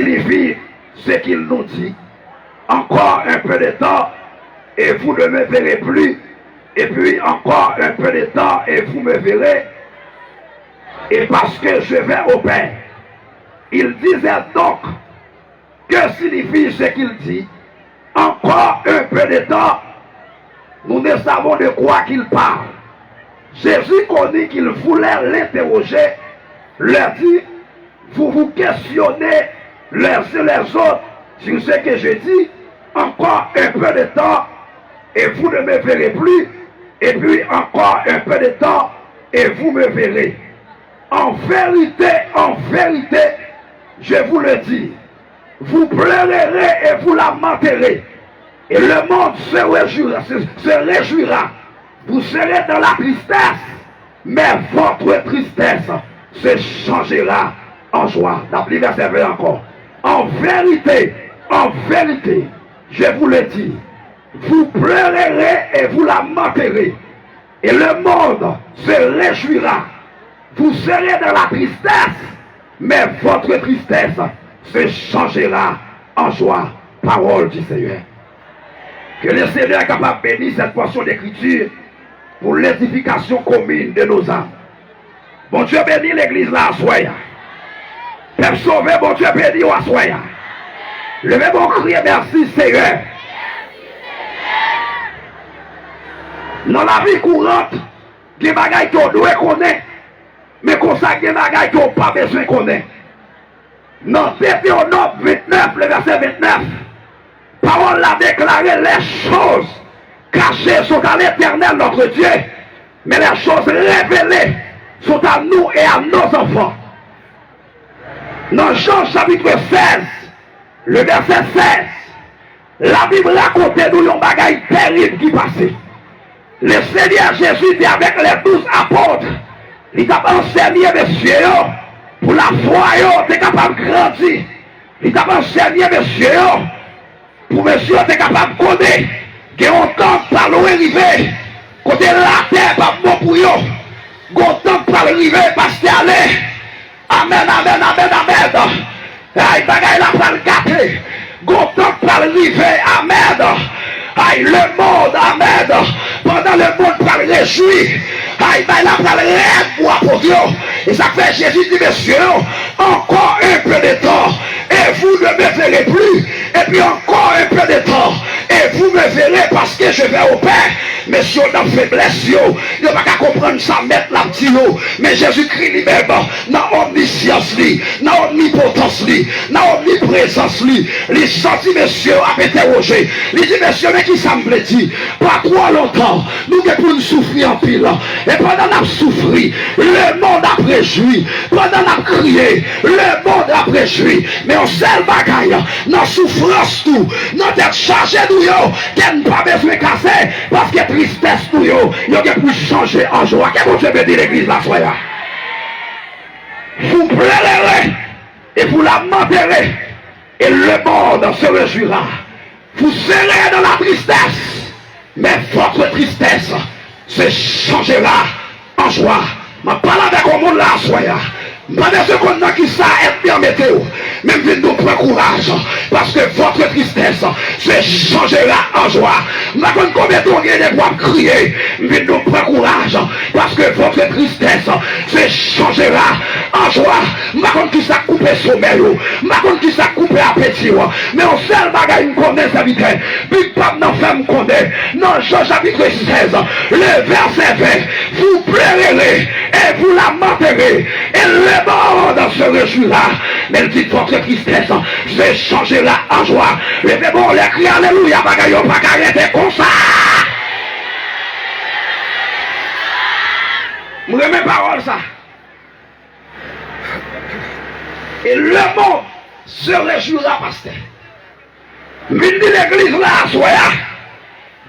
signifie ce qu'il nous dit. Encore un peu de temps et vous ne me verrez plus. Et puis encore un peu de temps et vous me verrez. Et parce que je vais au Père. Il disait donc, que signifie ce qu'il dit? Encore un peu de temps, nous ne savons de quoi qu'il parle. Jésus connut qu'il voulait l'interroger, leur dit, vous vous questionnez les uns les autres sur ce que je dis, encore un peu de temps et vous ne me verrez plus, et puis encore un peu de temps et vous me verrez. En vérité, je vous le dis, vous pleurerez et vous lamenterez, et le monde se réjouira. Vous serez dans la tristesse, mais votre tristesse se changera en joie. D'après verset 20 encore. En vérité, je vous le dis, vous pleurerez et vous lamenterez, et le monde se réjouira. Vous serez dans la tristesse, mais votre tristesse se changera en joie. Parole du Seigneur. Que le Seigneur est capable de bénir cette portion d'écriture pour l'édification commune de nos âmes. Bon Dieu bénit l'église là à soya. Peuple sauvé, bon Dieu bénit à soya. Levez mon cri, merci Seigneur. Dans la vie courante, il y a des bagages qu'on doit connaître, mais qu'on sait qu'il y a des bagages qu'on n'a pas besoin de connaître. Dans Deutéronome 29, le verset 29, parole a déclaré les choses cachées sont à l'Éternel notre Dieu, mais les choses révélées sont à nous et à nos enfants. Dans Jean chapitre 16, le verset 16, la Bible raconte nous un bagage terrible qui passait. Le Seigneur Jésus était avec les 12 apôtres. Il t'a enseigné, messieurs, pour la foi, tu es capable de grandir. Il t'a enseigné, messieurs, pour monsieur, tu es capable de connaître. Que on tente par l'arrivée, côté la terre, pas bon pour eux. On tente par l'arrivée, parce que allez. Amen, amen, amen, amen. Aïe, bagaille la prend gâté. On tente par l'arrivée, amen. Aïe, le monde, amen. Pendant le monde par le réjouir. Aïe, bagaille la prend rêve pour apôtre. Et ça fait Jésus dit, messieurs, encore un peu de temps. Et vous ne me verrez plus. Et puis encore un peu de temps. Et vous me verrez parce que je vais au Père. Mais si on a faiblesse, il n'y a pas qu'à comprendre ça, mettre la petite. Mais Jésus-Christ lui-même, dans omniscience, dans omnipotence, dans omniprésence, il sortit, messieurs, à m'interroger. Il dit, messieurs, mais qui ça me plaît dit? Pas trop longtemps, nous devons souffrir en pile. Et pendant qu'on a souffert, le monde a préjoui. Pendant qu'on a crié, le monde a préjoui. Mais on seul bagaille, dans souffrance tout, dans tête chargée nous, qu'elle n'a pas besoin de casser, parce que tristesse nous, il y a pour changer en joie. Qu'est-ce que vous avez dit l'église là, soyez? Vous pleurerez et vous lamenterez, et le monde se réjouira. Vous serez dans la tristesse, mais votre tristesse se changera en joie. Je parle avec le monde là, soyez. Pas de ce qu'on a qui ça est bien météo. Même si nous prenons courage. Parce que votre tristesse se changera en joie. Ma bonne combien de temps il y a des voix crier. Mais nous prenons courage. Parce que votre tristesse se changera en joie. Ma bonne qui ça coupe sommeil. Ma bonne qui ça coupe appétit. Mais on seul bagaille me connaît sa vie. Big Pap n'en fait me connaît. Non, Jean chapitre 16. Le verset 20. Vous pleurerez et vous lamenterez. Et le monde se réjouira. Mais il dit votre tristesse se changera en joie. Levez bon les cris alléluia. Bagaille pas arrêter comme ça. Vous aimez parole ça. Et le monde se réjouira, pasteur. Mais l'église là, soya,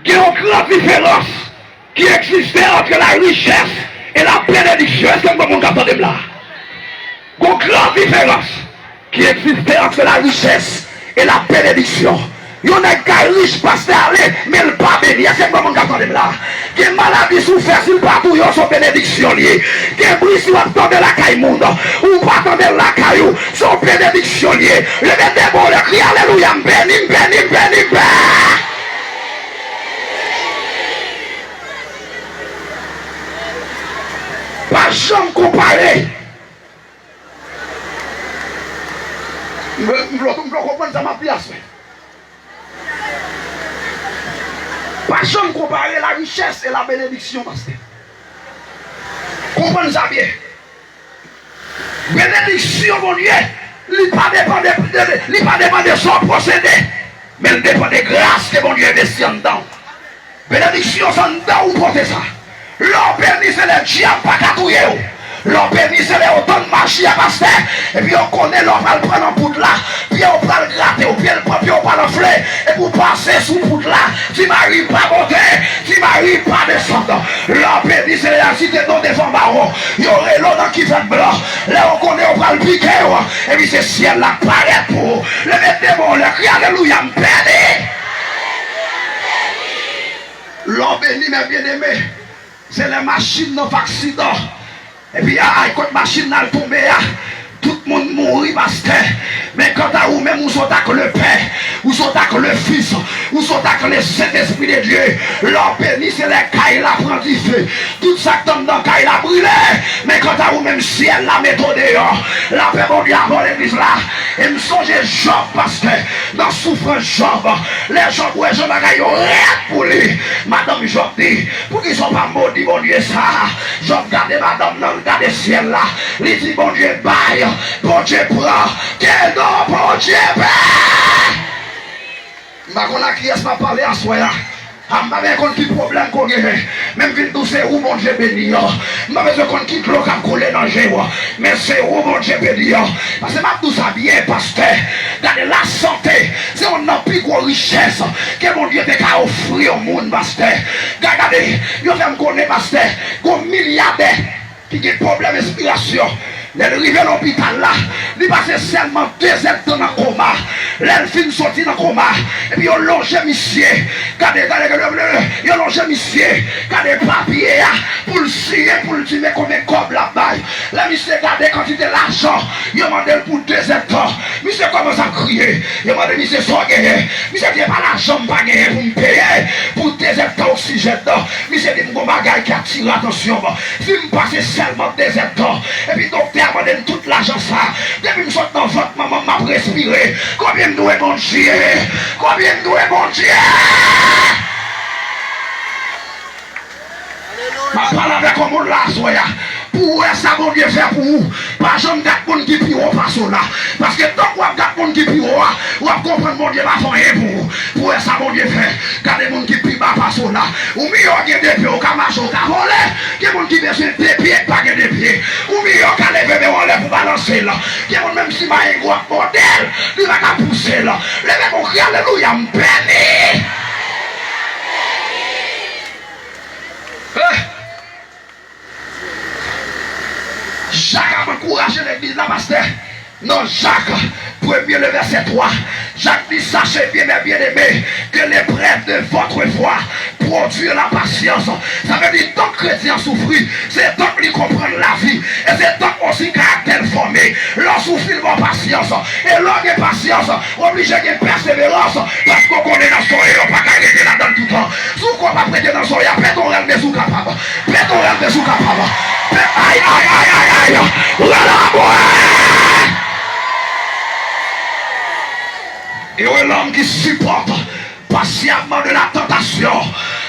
il y a une grande différence qui existait entre la richesse et la bénédiction. Est-ce que vous entendez là? Il y a une grande différence qui existait entre la richesse et la bénédiction. Yon a riche pasteur, mais le pas béni. C'est comment on attend là. Quelle maladie souffert s'il pas tout yon son bénédiction liée. Quelle brise ou attendez la caille monde. Ou pas attendez la caillou. Son bénédiction liée. Le mettez bon, le cri alléluia. Béni, béni, béni, béni. Pas jamais comparé. Je comprends ça ma place. Pas jamais comparer la richesse et la bénédiction, pasteur. Comprenez ça bien. Bénédiction, mon Dieu, il ne pas dépend de son procédé, mais il dépend des grâces que mon Dieu investit en dedans. Bénédiction, c'est en dedans ou portez ça. L'homme béni, c'est le diable, pas qu'à touiller. L'on béni, c'est les autant de machines à passer. Et puis on connaît l'homme, on va le prendre en poudre là. Puis on va le gratter, puis on va l'enfler. Et pour passer sous poudre là, tu m'arrives pas monter, tu m'arrives pas descendre. L'on béni, c'est la cité non des femmes marrons. Il y aurait l'homme qui fait blanc. Là on connaît, on va le piquer. Et puis c'est ciel là, paraît pour. Le mettez bon, le cri alléluia, me béni. L'homme béni, mes bien-aimés, c'est les machines non accident. Et puis, quand la machine n'a tombé, tout le monde mourit, pasteur. Mais quand vous même vous êtes avec le Père, vous êtes avec le Fils, vous êtes avec le Saint-Esprit de Dieu, l'homme béni, c'est les cailles la prendit feu. Tout ça qui tombe dans la caille la brûlé. Mais quand vous même ciel la méthode dehors, la paix mon Dieu avant l'église là. Et me songe Job, pasteur, dans souffrance Job. Les gens, ouais, je m'agaille rien pour lui. Madame Job dit, pour qu'ils ne soient pas maudits, mon Dieu, ça. Job garde madame dans le garde ciel là. Il dit, mon Dieu, baille, bon Dieu, prend. Quel nom, bon Dieu, baille. Je qui est-ce m'a parlé à soi là. Je ne sais pas quel problème qu'on a. Même si c'est où mon Dieu béni. Je ne sais pas qui l'eau qui coulé dans le jeu. Mais c'est où mon Dieu béni. Parce que je sais bien, pasteur. Regardez la santé. C'est une plus grosse richesse que mon Dieu t'a offert au monde, pasteur. Regardez, je vais me connaître, pasteur. Comme milliardaire qui a des problèmes d'inspiration. Elle arrive à l'hôpital là, il passe seulement 2 heures dans le coma. Elle finit sortir dans le coma. Et puis on longe monsieur. Regardez, il longe monsieur. Regardez papier pour le signer, pour le dire combien de cob là-bas. Là, monsieur, regardez quantité d'argent. Il demande pour 2 heures. Monsieur commence à crier. Il demande, monsieur, soit gagné. Monsieur dit, pas l'argent, pas gagné pour me payer. Pour 2 heures oxygène. Monsieur dit, mon bagage qui attire l'attention. Si je passe seulement 2 heures. Et puis, docteur, abandonne toute l'argent ça. Depuis que je suis dans votre maman m'a respiré. Combien de doigts bon Dieu? Combien de doigts bon Dieu? Je parle avec un monde là, soya. Pour ça, mon Dieu, faire pour vous. Pas jamais de monde qui pire au façon là. Parce que tant que vous avez de monde qui pire, vous allez comprendre mon Dieu va faire pour vous. Pour ça, mon Dieu, faire. Gardez monde qui pire à façon là. Ou mieux, il y a des pieds au camacho, au volé. Il y a des gens qui besoin des pieds, pas des pieds. Ou mieux, il y a des bébés pour balancer là. Il y a même si ma ego a modèle, il va pousser là. Levez mon cri, alléluia, me béni. Jacques a encouragé l'église là, pasteur. Non, Jacques, premier le verset 3. Jacques dit, sachez bien, mes bien-aimés, que l'épreuve de votre foi produit la patience. Ça veut dire, tant que chrétien souffre, c'est tant qu'il comprend la vie. Et c'est tant aussi caractère formé. L'on souffre en patience. Et l'on est patience, obligé de persévérance. Parce qu'on connaît dans son et on ne peut pas arrêter là-dedans tout le temps. Si on ne peut pas prêter dans son et après ton rêve de sous capable. Après ton rêve de sous capable. Aïe, aïe, aïe, aïe, aïe. Et l'homme qui supporte patiemment de la tentation,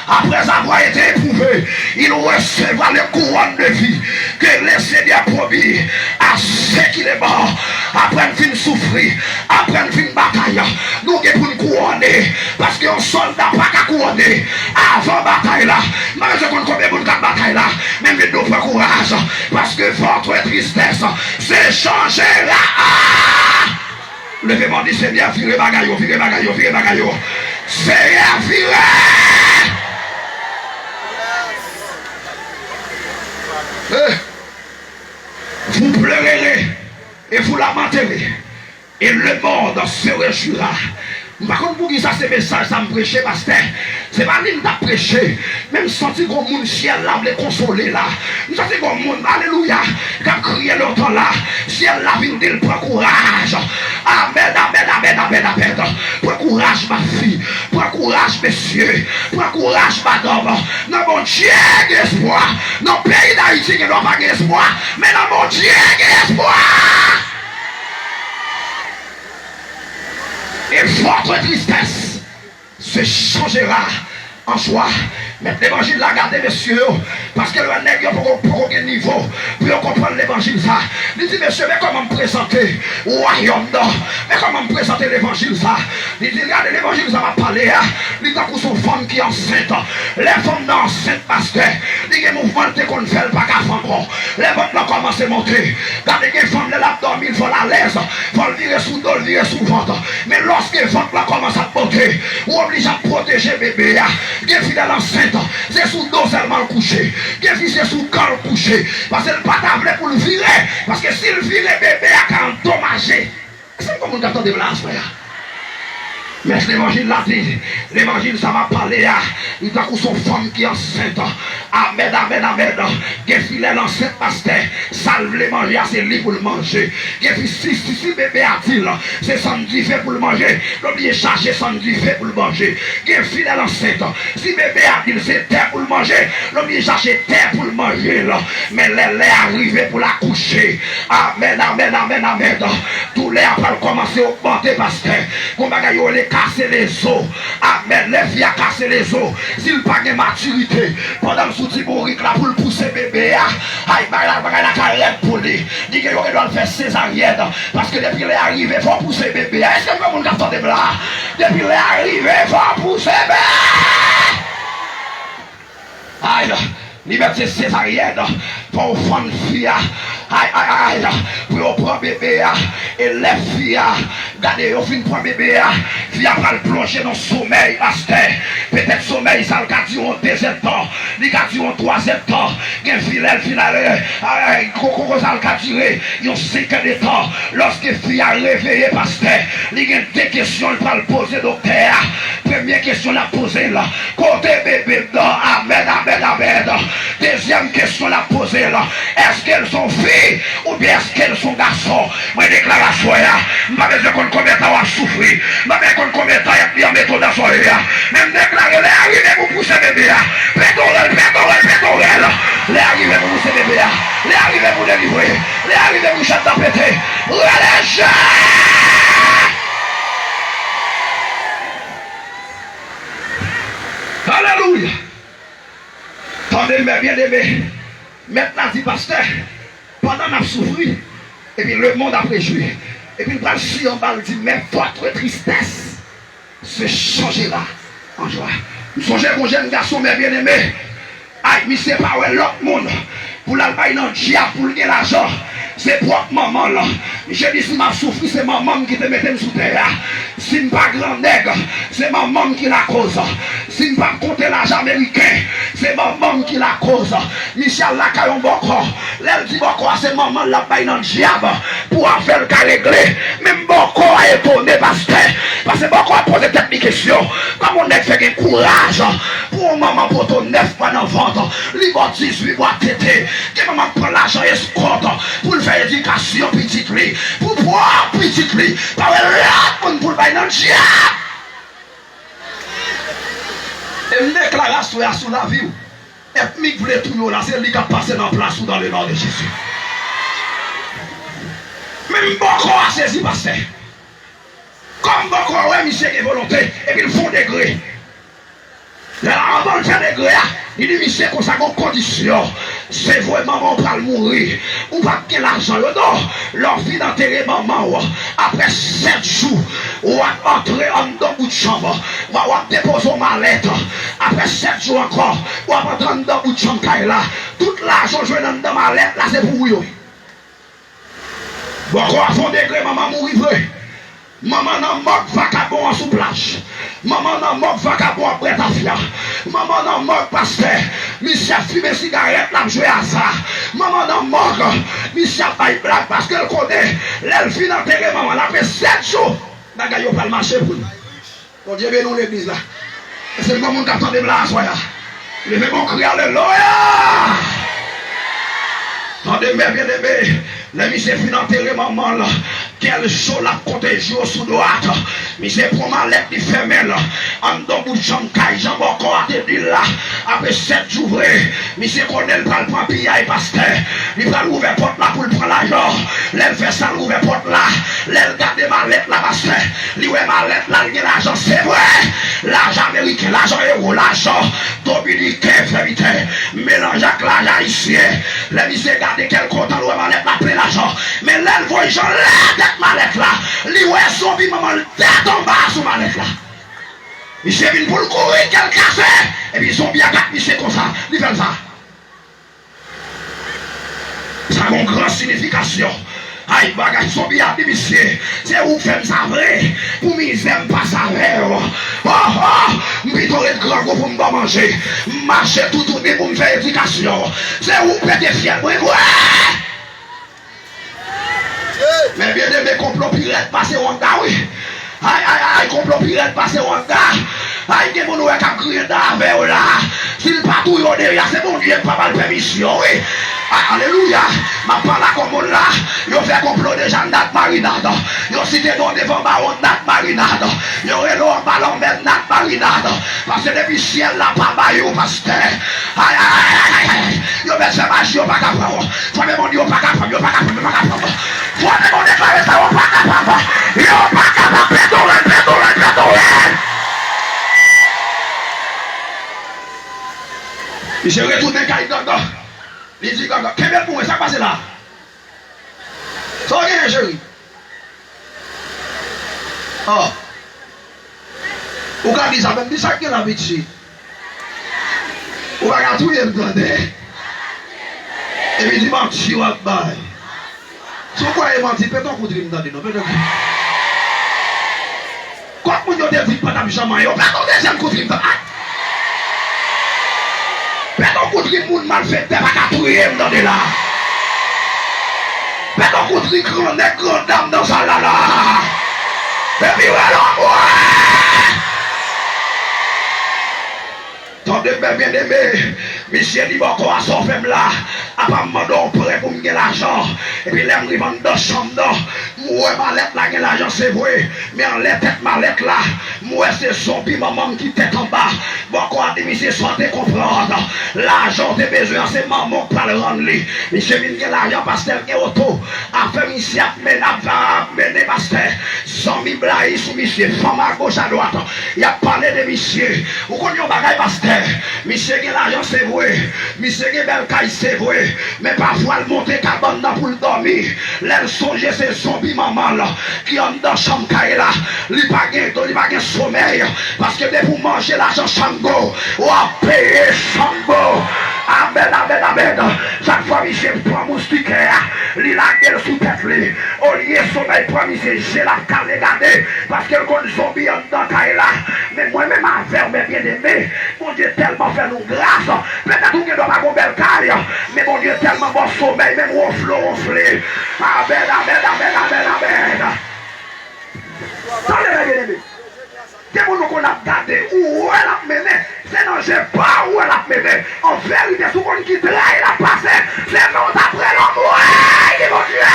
après avoir été éprouvé, il recevra le couronne de vie que le Seigneur promis à ceux qui les morts. Après une fin souffrir, après une fin bataille, nous avons pour nous couronner, parce qu'un soldat n'a pas qu'à couronner avant la bataille là. Mais je compte combien de bataille là, même de notre courage, parce que votre tristesse se changera. Levez-moi dit Seigneur, virez bagaille, virez bagaille, virez bagaille. Seigneur, virez. Vous pleurerez et vous lamenterez. Et le monde se réjouira. Par contre, pour qui ça, c'est message, ça me prêcher, pasteur. C'est pas lui qui a prêché. Même senti qu'on monde ciel là, me consoler là. Nous senti qu'on monde, alléluia, qui a crié longtemps là. Ciel là, vient dire, prends courage. Amen, amen, amen, amen, amen. Prends courage, ma fille. Prends courage, messieurs. Prends courage, madame. Dans mon Dieu, il y a espoir. Dans le pays d'Haïti, il n'y a pas d'espoir. Mais dans mon Dieu, il y a espoir. Et votre tristesse se changera en joie. Mais l'évangile l'a gardé, messieurs, parce que le nègre pour aucun niveau, pour comprendre l'évangile ça. Il dit, monsieur, mais comment me présenter au royaume d'or? Mais comment me présenter l'évangile ça? Il dit, regardez, l'évangile ça va parler. Il dit, pour son femme qui est enceinte. Les femmes enceintes, pasteur. Il y a des mouvements qu'on ne fait pas qu'à encore. Les ventes ont commencé à monter. Regardez, les femmes de l'abdomen, il faut la l'aise. Il faut le virer sous le dos, le virer sous le ventre. Mais lorsque les ventes commencent à monter, on oblige à protéger bébé. Les fidèles enceintes. C'est sous dos seulement le coucher. Qui c'est sous corps le coucher. Parce que le patable pour le virer. Parce que s'il vire bébé a endommagé. C'est comme on attend de blancs, frère. Mais l'évangile l'a dit. L'évangile ça va parler à. Il doit que son femme qui est enceinte. Amen, amen, amen. Qui filet l'enceinte pasteur. Salve les manger, c'est lui pour le manger. Qui si bébé a-t-il, c'est samedi fait pour le manger. L'oublier charger samedi fait pour le manger. Qui filet l'enceinte. Si bébé a-t-il, c'est terre pour le manger. L'oublier charger terre pour le manger. Mais les lait arrivé pour la coucher. Amen, amen, amen, amen. Tous les après commencer à augmenter pasteur. Qu'on va gagner casser les os. Amen. Les filles à casser les os. S'il pas de maturité, pendant le soutien bourrique là pour le pousser bébé, aïe, la carrière pour lui. Dit qu'il doit faire césarienne. Parce que depuis qu'il est arrivé, il faut pousser bébé. Est-ce que vous avez entendu là? Depuis qu'il est arrivé, il faut pousser bébé. Aïe, liberté césarienne pour prendre fille. Aïe, aïe, aïe, pour prendre bébé. Et les filles, regardez, au fin de prendre bébé, fille va le plonger dans le sommeil, pasteur. Peut-être sommeil, ça le dit en deuxième temps, il a dit en troisième temps, il y a un filet, ça le dit, il y a 5 ans de temps. Lorsque fille a réveillé, pasteur, il y a deux questions, il va le poser, docteur. Première question, la poser là. Côté bébé, amen, amen, amen. Deuxième question, la poser là. Est-ce qu'elles sont filles ou bien est-ce qu'elles sont garçons? Moi, déclaration là. Je ne sais pas combien de temps à souffrir. Je ne sais pas combien de temps à bien mettre dans son là. Même déclarer, les arrivés pour pousser bébé. Pétorel. Les arrivés pour pousser bébé. Les arrivés pour délivrer. Les arrivés pour chanter péter. Relâchez! Alléluia. Tendez mes bien-aimés. Maintenant, dit pasteur, pendant qu'on a souffert, et puis le monde a préjoué. Et puis le bras sur en bas, il dit, mais votre tristesse se changera en joie. Nous songez qu'on jeune garçon, mes bien-aimés. Aïe, mais c'est pas l'autre monde. Pour l'albaï dans le diable, pour gagner l'argent. C'est propre maman là. Je dis si m'a souffert, c'est maman qui te mette sous terre. Si je pas grand nègre, c'est maman qui la cause. Si je pas compter l'argent américain, c'est maman qui la cause. Michel la caillon boko. L'elle dit boko, c'est maman la baille dans le diable. Pour faire le cas réglé. Même boko a étonné parce que boko a posé cette question. Comme on a fait un courage pour maman pour ton 9 pas dans le ventre. Libre 18 mois tété. Que maman prend l'argent escompte pour le faire éducation petite lui. Pour pouvoir petite lui. Par là pour le bailler dans le diable. Et une déclaration sur la vie. Et puis vous voulez tout là, c'est lui qui a passé dans la place ou dans le nom de Jésus. Même beaucoup a saisi pasteur. Comme beaucoup ouais, monsieur qui est volonté, et puis ils font des grès. Là, avant de faire des grès, il dit, monsieur, qu'on a une condition. C'est vraiment on va mourir. On va gagner l'argent. Non, leur vie d'enterrer maman. Après 7 jours, on va entrer en bout de chambre. On va déposer ma lettre. Après 7 jours encore, on va entrer en bout de chambre. Tout l'argent que je vais dans ma lettre, là, c'est pour vous. Bon, on va faire des grès, maman mourir vrai. Maman n'a mort vagabond en sous plage. Maman n'a mort vagabond en prêt à fier. Maman n'a mort pasteur. Monsieur fume cigarette, l'a joué à ça. Maman n'a mort. Monsieur baille blague parce qu'elle connaît. Elle vit d'enterrer maman. Elle a fait 7 jours. N'a pas le marché pour nous. Bon Dieu, bien nous l'église là. C'est le moment qui de blanc, soya. Les mêmes ont crié alléluia. Attendez, bien aimé. Les misères fin enterrement là. Quel chaud la protégé sous droite. Misère pour ma lettre du femelle. En don bout de chambre, j'en vais encore à te dire là. Après 7 jours, misère connaît le bras le pilla et pasteur. Il va l'ouvrir porte là pour le prendre l'argent. L'elle fait ça, l'ouvrir porte là. L'elle garde ma lettre là, pasteur. Lui, ma lettre là, il y a l'argent, c'est vrai. L'argent américain, l'argent euro, l'argent dominicain, vérité. Mélange avec l'argent haïtien. Les misères garde quel content, l'ouvrir ma lettre là, plein l'argent. Mais l'elle voit, j'en l'air d'être ma lettre là. Lui, ouais, zombie, maman, le tête en bas sous ma lettre là. Monsieur vient pour le courir, quel café. Et puis zombie à 4 monsieur comme ça. Il fait ça. Ça a une grande signification. Aïe, bagage zombie à dit monsieur. C'est où fait ça vrai. Pour misère, pas ça vrai. Oh, m'bito le grand gros pour me manger. Marcher tout tourner pour me faire éducation. C'est où péter fier. Ouais. Mais bien aimé, complot pirate passé au gars, oui. Aïe, complot pirate passé au gars. Aïe, des gens qui ont crié d'avec là. S'il pas tout derrière, c'est bon Dieu, pas mal de permission, oui. Alléluia. Ma parole comme là, ils ont fait complot de gens d'at marinade. Ils ont cité dans devant baron d'at marinade. Ils ont relou ballon d'at marinade. Parce que depuis ciel là, pas baillot, pasteur. Aïe. Ils ont fait ça, ils n'ont pas qu'à prendre. Toi-même, on dit, ils n'ont pas qu'à prendre, ils n'ont pas qu'à prendre, ils n'ont pas qu'à prendre. Toi-même, on déclare ça, ils n'ont pas qu'à prendre. Ils n'ont pas qu'à prendre, pédouler. Il s'est retourné quand il gagne. Il dit gagne. Quel est pour ça passe là? Ça vient, chérie. Oh. Ou quand dit ça, même dit ça qu'il a dit. Ou quand tout est blindé. Et puis il menti ou à bail. Si vous croyez mentir, peut-on coup de rime dans le nom. Quand vous avez dit pas d'ambition, peut-on deuxième coup de rime dans le nom. Peut-on coup de rime moun mal fait, t'es pas qu'à tout rime dans le là. Peut-on coup de rime grand dame dans ça là. Et puis ouais. Tendez bien aimé, monsieur dit bon quoi son femme là, à pas me demander prêt pour me gagner l'argent. Et puis l'aime lui vendre dans chambre. Moi ma lettre là gagner l'argent c'est vrai, mais en lettre ma lettre là, moi c'est son puis maman qui tête en bas. Bon quoi dit monsieur santé comprendre. L'argent t'es besoin c'est maman pas le rendre lui. Monsieur vient gagner l'argent parce qu'elle est auto. Affaire ici à mener pasteur. 100 000 blagues sous monsieur, femme à gauche à droite. Il a parlé de monsieur. Vous connaissez un bagage pasteur. Monsieur qui l'argent c'est vrai, monsieur qui belle caille c'est vrai, mais parfois elle monte cabane pour le dormir. L'aile songe c'est zombie maman là, qui en dans chambre caille là, il pas gain sommeil, parce que dès pour manger l'argent chango, ou à payer chango. Amen. Chaque fois monsieur prend moustiquaire, il a gueule sous tête lui. Au lieu sommeil pour monsieur, j'ai la cale regarder, parce qu'elle connaît zombie en dans caille là. Mais moi-même avec mes bien aimés, mon Dieu tellement fait nous grâce. Peut-être qu'on ne doit pas avoir belle caille, mais mon Dieu tellement bon sommeil, même ronflé. Amen. Attendez mes bien aimés. C'est pour nous qu'on a gardé où elle a mené. C'est non, je sais pas où elle a mené. En vérité, tout le monde qui traîne la passé. C'est non après l'amour. Mon Dieu.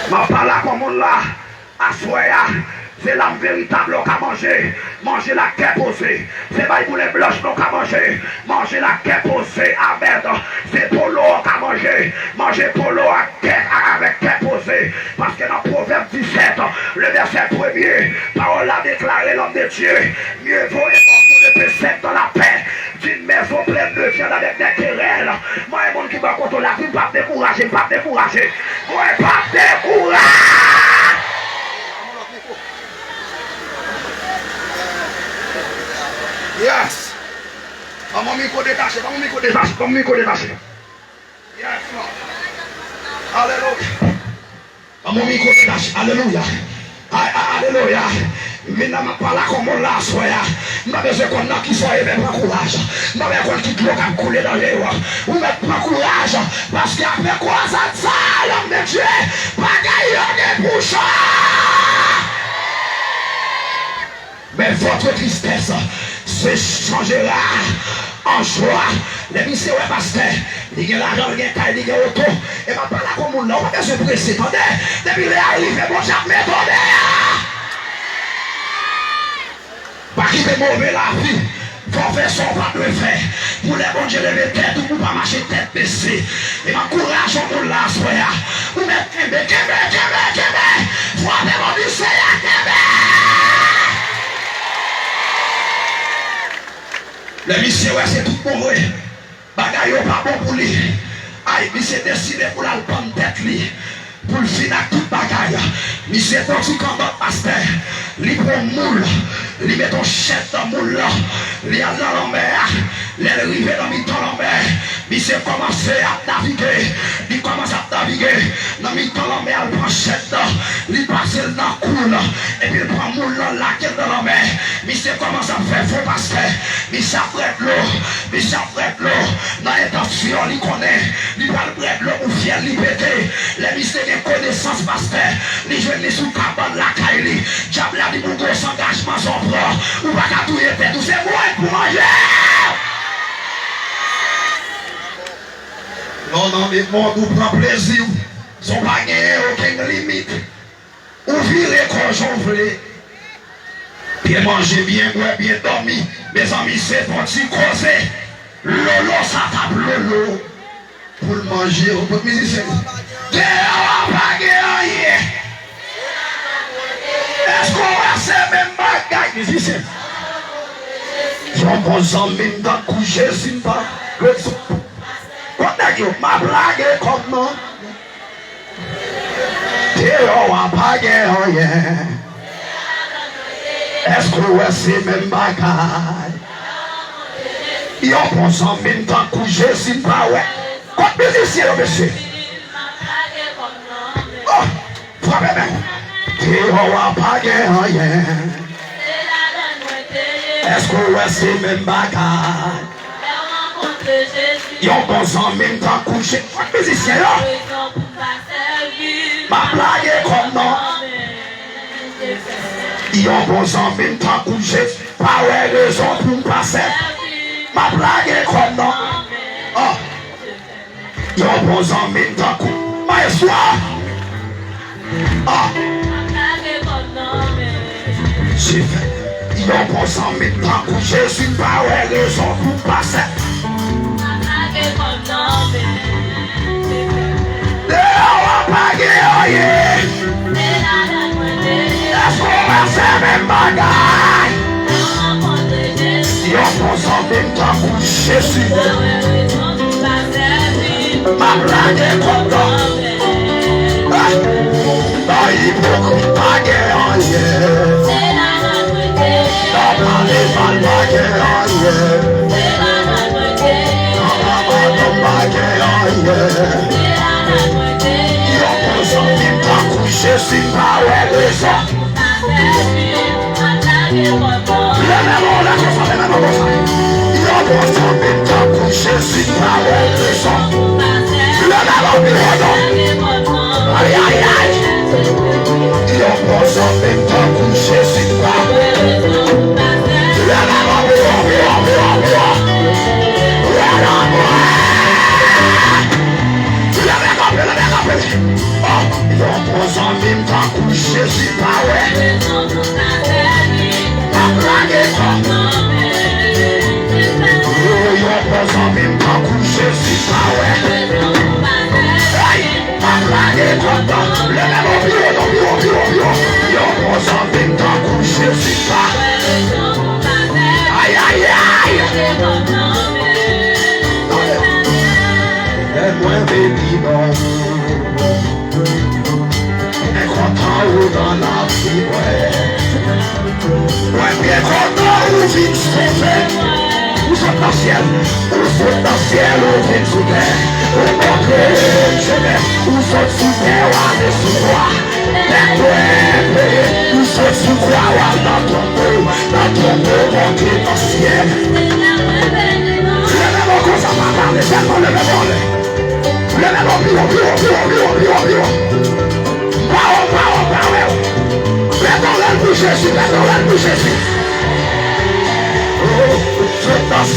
Ma parole comme on l'a, à soya, c'est l'âme véritable qu'à manger. Manger la quai posée. C'est pas pour les blanches qu'à manger. Manger la quai posée, amen. C'est polo qu'à manger. Manger polo avec quai posée. Parce que dans Proverbe 17, le verset 1er, parole a déclaré l'homme de Dieu. Mieux vaut et morceau de précepte dans la paix d'une maison pleine de viande avec des querelles. Moi, et mon qui va contre la vie, pas décourager. Moi, pas décourager. Yes. Mon micro détaché. Yes, Lord. Alléluia. Mon micro détaché. Alléluia. Alléluia. Maintenant, je parle comme on l'a soya. Je n'ai besoin qu'on a qui soit même pas courage. Je n'ai besoin qui doit couler dans les rois. Ou mettre pas courage. Parce qu'après quoi ça l'homme de Dieu. se changera en joie. Les messieurs, ouais, pasteur, il y a l'argent, il y a taille, il y a auto. Et ma pas là comme on n'a pas besoin de presser. Attendez, depuis les arrivés, bon, jamais, attendez. Pas qui fait mauvais la vie. Faut faire son pas de faire. Pour les bons dieux lever tête ou pour pas marcher tête baissée. Et m'encourage pour la soya. Pour mettre Kembe. Frappez mon lycée à Kembe. Le monsieur, ouais, c'est tout pour eux. Bagaille pas bon pour lui. Aïe, il s'est décidé pour la bonne tête lui. Pour le finir toute bagaille. Monsieur Tonti comme notre pasteur. Il prend moule. Il met ton chef dans moule là. Il a dans la mer. Il est arrivé dans le temps la mer. Monsieur commence à naviguer. Il commence à naviguer. Dans le temps la mer, il prend chef là. Il passe dans la coule. Et puis il prend moule dans la quête de la mer. Monsieur commence à faire faux pasteur. Monsieur prête l'eau. Monsieur prête l'eau. Dans l'intention, il connaît. Il va le prête l'eau ou fier, il péter. Les mystères de connaissance pasteur. Les jeunes les sous cabane la caille. Diable a dit pour gros engagement son bras. Ou pas qu'à tout y être, tout c'est moi pour manger. Non, mais mon nous prend plaisir. Son pas gagné aucune limite. Ouvrez quand j'en voulais. Bien manger, bien boire, bien dormir. Mes amis, c'est pour t'y causer. Lolo, ça tape lolo. Pour le manger, on peut musicien. Est-ce qu'on va faire même bagaille, musicien? J'en pense en même temps coucher, c'est pas. Quand ma blague est comme non. On va pas gagner. Est-ce qu'on va faire même bagaille? J'en pense en même temps coucher, c'est pas ouais. Quand musicien, monsieur? Oh, frappez bien. On va pas gagner. Est-ce qu'on va faire même bagaille? Yon bon en même temps couché. Quand musicien là? Ma blague est comme non. Yon bon en même temps couché. Pas ouais raison pour passer. Ma blague est comme non. Oh. Yon bon en même temps couché. Maestro. Ah. J'ai fait. Yon bon en même temps couché. Je suis pas ouais raison pour passer. Est-ce qu'on va faire même bagaille? Yon pense en même temps pour Jésus. Ma blague est content. Dans l'hypocrite bagaille en hier. Dans parler mal bagaille en hier. Dans la madame bagaille en hier. Jésus pas ouais raison. Le même on la chose, le même on ça. Il a pensé en même temps pour Jésus pas ouais raison. Le même on raison. Aïe aïe aïe. Il a pensé en même temps pour Jésus pas ouais raison. Le même on yon pose en même temps que Jésus pas ouais. Ma blague est comme yon pose en même temps que Jésus pas ouais. Ma blague est comme le même yon pose en même temps que Jésus pas. Aïe aïe aïe. Et moi baby non. Content ou dans la vie, ouais, bien content ou vite sauvé. Où sont dans le ciel, où vite sous terre. Où montrer, je vais, où sont sous terre, ou aller sous toi. Où sont sous toi, ou aller dans ton dos, monter dans le ciel. Le même encore, ça va parler, tellement le même on. Le même on, Jésus, la parole de Jésus. Oh,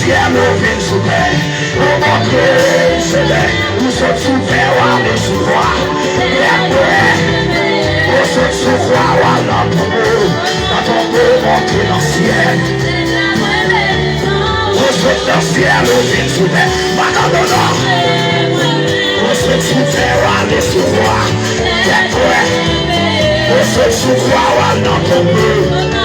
ciel, on vient sous terre. On montre c'est là. Nous sommes sous terre, on est sous roi. Et après, on se sous roi, on a tombeau. Dans ton beau, monter dans le ciel. On se dans le ciel, on vient sous terre. Maintenant, non. On se sous terre, on est sous roi. Et après, on se sous roi, on a tombeau.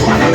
Let's